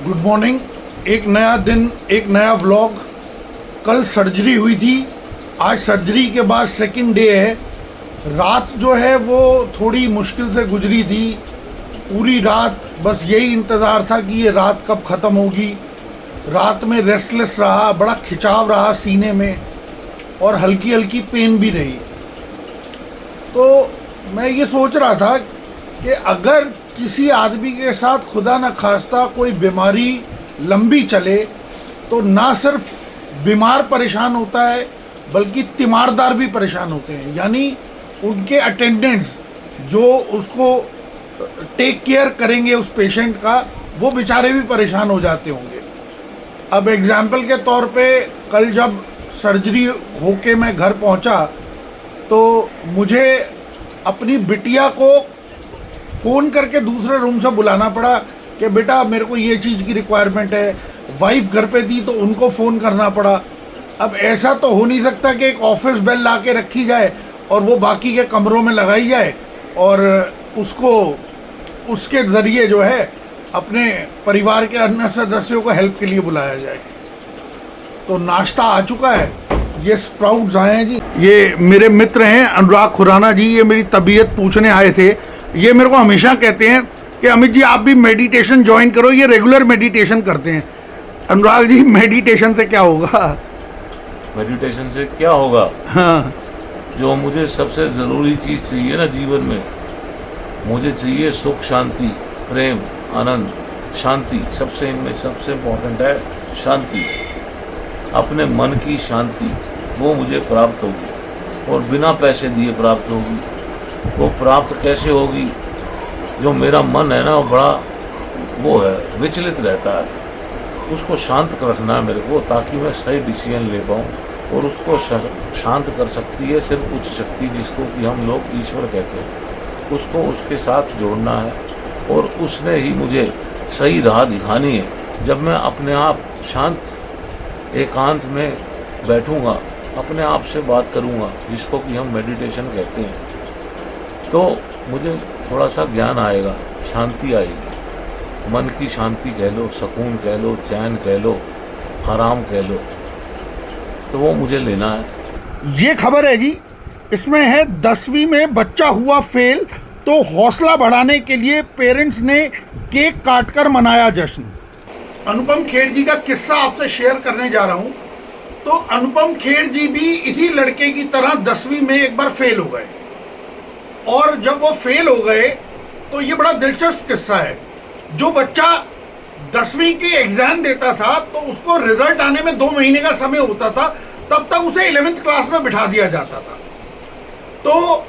Good morning. एक नया दिन, एक नया व्लॉग। कल सर्जरी हुई थी, आज सर्जरी के बाद सेकंड डे है। रात जो है वो थोड़ी मुश्किल से गुजरी थी। पूरी रात बस यही इंतज़ार था कि ये रात कब ख़त्म होगी। रात में रेस्टलेस रहा, बड़ा खिंचाव रहा सीने में और हल्की हल्की पेन भी रही। तो मैं ये सोच रहा था कि अगर किसी आदमी के साथ खुदा न खास्ता कोई बीमारी लंबी चले तो ना सिर्फ बीमार परेशान होता है बल्कि तीमारदार भी परेशान होते हैं, यानी उनके अटेंडेंट्स जो उसको टेक केयर करेंगे उस पेशेंट का, वो बेचारे भी परेशान हो जाते होंगे। अब एग्जाम्पल के तौर पे कल जब सर्जरी होके मैं घर पहुंचा तो मुझे अपनी बिटिया को फ़ोन करके दूसरे रूम से बुलाना पड़ा कि बेटा मेरे को ये चीज़ की रिक्वायरमेंट है। वाइफ घर पे थी तो उनको फ़ोन करना पड़ा। अब ऐसा तो हो नहीं सकता कि एक ऑफिस बेल ला के रखी जाए और वो बाकी के कमरों में लगाई जाए और उसको उसके ज़रिए जो है अपने परिवार के अन्य सदस्यों को हेल्प के लिए बुलाया जाए। तो नाश्ता आ चुका है, ये स्प्राउट्स आए हैं जी। ये मेरे मित्र हैं अनुराग खुराना जी, ये मेरी तबीयत पूछने आए थे। ये मेरे को हमेशा कहते हैं कि अमित जी आप भी मेडिटेशन ज्वाइन करो, ये रेगुलर मेडिटेशन करते हैं। अनुराग जी मेडिटेशन से क्या होगा? मेडिटेशन से क्या होगा? हाँ, जो मुझे सबसे ज़रूरी चीज़ चाहिए ना जीवन में, मुझे चाहिए सुख, शांति, प्रेम, आनंद, शांति। सबसे इनमें सबसे इम्पोर्टेंट है शांति। अपने मन की शांति वो मुझे प्राप्त होगी और बिना पैसे दिए प्राप्त होगी। वो प्राप्त कैसे होगी? जो मेरा मन है ना वो बड़ा वो है, विचलित रहता है, उसको शांत रखना है मेरे को, ताकि मैं सही डिसीजन ले पाऊँ। और उसको शांत कर सकती है सिर्फ उच्च शक्ति, जिसको कि हम लोग ईश्वर कहते हैं। उसको उसके साथ जोड़ना है और उसने ही मुझे सही राह दिखानी है। जब मैं अपने आप शांत एकांत में बैठूंगा, अपने आप से बात करूंगा, जिसको कि हम मेडिटेशन कहते हैं, तो मुझे थोड़ा सा ज्ञान आएगा, शांति आएगी। मन की शांति कह लो, सुकून कह लो, चैन कह लो, आराम कह लो, तो वो मुझे लेना है। ये खबर है जी, इसमें है 10वीं में बच्चा हुआ फेल तो हौसला बढ़ाने के लिए पेरेंट्स ने केक काटकर मनाया जश्न। अनुपम खेर जी का किस्सा आपसे शेयर करने जा रहा हूँ। तो अनुपम खेर जी भी इसी लड़के की तरह 10वीं में एक बार फेल हो गए और जब वो फेल हो गए तो ये बड़ा दिलचस्प किस्सा है। जो बच्चा 10वीं की एग्जाम देता था तो उसको रिजल्ट आने में 2 महीने का समय होता था, तब तक उसे 11th क्लास में बिठा दिया जाता था। तो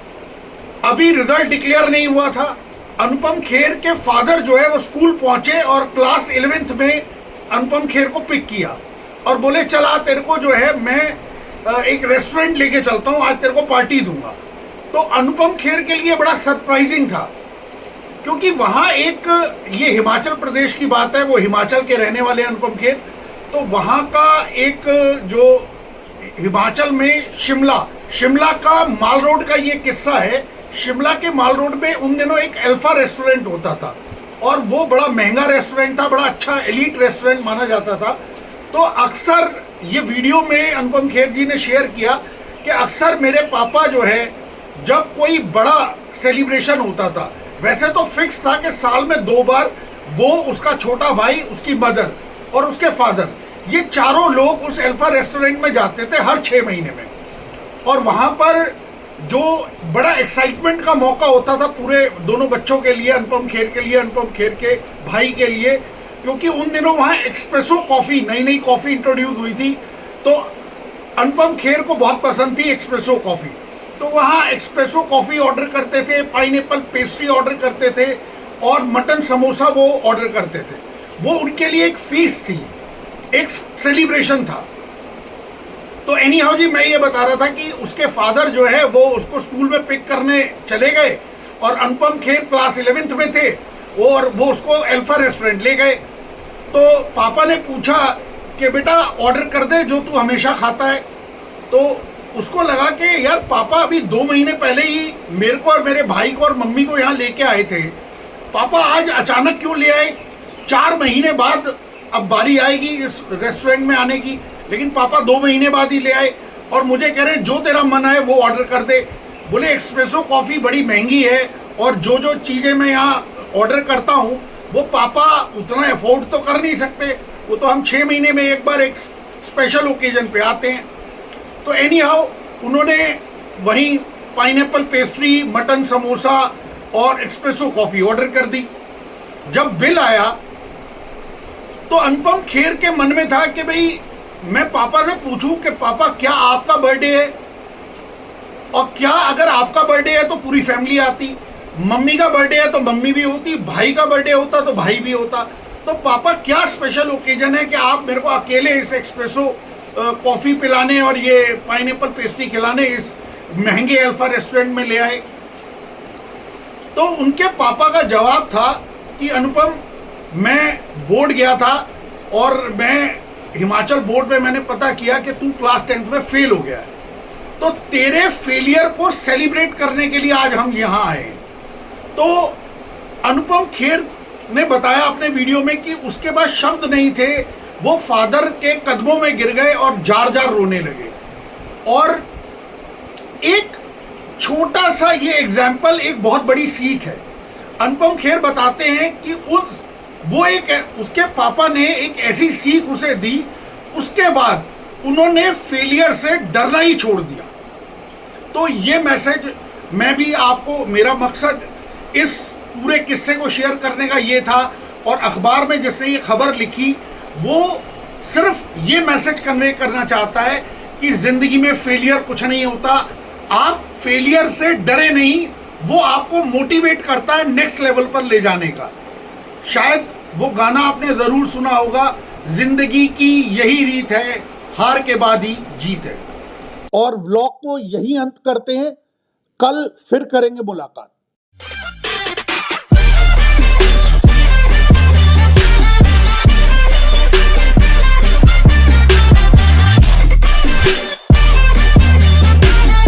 अभी रिजल्ट डिक्लेयर नहीं हुआ था। अनुपम खेर के फादर जो है वो स्कूल पहुंचे और क्लास 11th में अनुपम खेर को पिक किया और बोले चला तेरे को जो है मैं एक रेस्टोरेंट लेके चलता हूँ, आज तेरे को पार्टी दूंगा। तो अनुपम खेर के लिए बड़ा सरप्राइजिंग था, क्योंकि वहाँ एक, ये हिमाचल प्रदेश की बात है, वो हिमाचल के रहने वाले अनुपम खेर। तो वहाँ का एक जो हिमाचल में शिमला का माल रोड का ये किस्सा है। शिमला के माल रोड में उन दिनों एक अल्फा रेस्टोरेंट होता था और वो बड़ा महंगा रेस्टोरेंट था, बड़ा अच्छा एलीट रेस्टोरेंट माना जाता था। तो अक्सर ये वीडियो में अनुपम खेर जी ने शेयर किया कि अक्सर मेरे पापा जो है जब कोई बड़ा सेलिब्रेशन होता था, वैसे तो फिक्स था कि साल में 2 बार वो, उसका छोटा भाई, उसकी मदर और उसके फादर, ये चारों लोग उस अल्फा रेस्टोरेंट में जाते थे हर 6 महीने में। और वहाँ पर जो बड़ा एक्साइटमेंट का मौका होता था पूरे दोनों बच्चों के लिए, अनुपम खेर के लिए, अनुपम खेर के भाई के लिए, क्योंकि उन दिनों वहाँ एक्सप्रेसो कॉफ़ी, नई कॉफ़ी इंट्रोड्यूस हुई थी। तो अनुपम खेर को बहुत पसंद थी एक्सप्रेसो कॉफ़ी। तो वहाँ एक्सप्रेसो कॉफ़ी ऑर्डर करते थे, पाइनएप्पल पेस्ट्री ऑर्डर करते थे और मटन समोसा वो ऑर्डर करते थे। वो उनके लिए एक फीस थी, एक सेलिब्रेशन था। तो एनी हाउ जी, मैं ये बता रहा था कि उसके फादर जो है वो उसको स्कूल में पिक करने चले गए और अनुपम खेर क्लास 11th में थे और वो उसको अल्फा रेस्टोरेंट ले गए। तो पापा ने पूछा कि बेटा ऑर्डर कर दे जो तू हमेशा खाता है। तो उसको लगा कि यार पापा अभी 2 महीने पहले ही मेरे को और मेरे भाई को और मम्मी को यहाँ लेके आए थे, पापा आज अचानक क्यों ले आए? 4 महीने बाद अब बारी आएगी इस रेस्टोरेंट में आने की, लेकिन पापा 2 महीने बाद ही ले आए और मुझे कह रहे हैं जो तेरा मन है वो ऑर्डर कर दे। बोले एक्सप्रेसो कॉफ़ी बड़ी महंगी है और जो जो चीज़ें मैं यहाँ ऑर्डर करता हूँ वो पापा उतना अफोर्ड तो कर नहीं सकते, वो तो हम 6 महीने में एक बार एक स्पेशल ओकेजन पे आते हैं। तो एनी हाउ उन्होंने वहीं पाइनएप्पल पेस्ट्री, मटन समोसा और एक्सप्रेसो कॉफ़ी ऑर्डर कर दी। जब बिल आया तो अनुपम खेर के मन में था कि भाई मैं पापा से पूछूं कि पापा क्या आपका बर्थडे है, और क्या अगर आपका बर्थडे है तो पूरी फैमिली आती, मम्मी का बर्थडे है तो मम्मी भी होती, भाई का बर्थडे होता तो भाई भी होता। तो पापा क्या स्पेशल ओकेजन है कि आप मेरे को अकेले इस एक्सप्रेसो कॉफ़ी पिलाने और ये पाइनएप्पल पेस्ट्री खिलाने इस महंगे अल्फा रेस्टोरेंट में ले आए। तो उनके पापा का जवाब था कि अनुपम, मैं बोर्ड गया था और मैं हिमाचल बोर्ड में मैंने पता किया कि तू क्लास 10th में फेल हो गया है, तो तेरे फेलियर को सेलिब्रेट करने के लिए आज हम यहाँ आए हैं। तो अनुपम खेर ने बताया अपने वीडियो में कि उसके पास शब्द नहीं थे, वो फादर के कदमों में गिर गए और जार जार रोने लगे। और एक छोटा सा ये एग्जाम्पल एक बहुत बड़ी सीख है। अनुपम खेर बताते हैं कि उसके पापा ने एक ऐसी सीख उसे दी, उसके बाद उन्होंने फेलियर से डरना ही छोड़ दिया। तो ये मैसेज मैं भी आपको, मेरा मकसद इस पूरे किस्से को शेयर करने का ये था, और अखबार में जिसने ये खबर लिखी वो सिर्फ ये मैसेज कन्वे करना चाहता है कि ज़िंदगी में फेलियर कुछ नहीं होता, आप फेलियर से डरे नहीं, वो आपको मोटिवेट करता है नेक्स्ट लेवल पर ले जाने का। शायद वो गाना आपने ज़रूर सुना होगा, ज़िंदगी की यही रीत है, हार के बाद ही जीत है। और व्लॉग को यही अंत करते हैं, कल फिर करेंगे मुलाकात।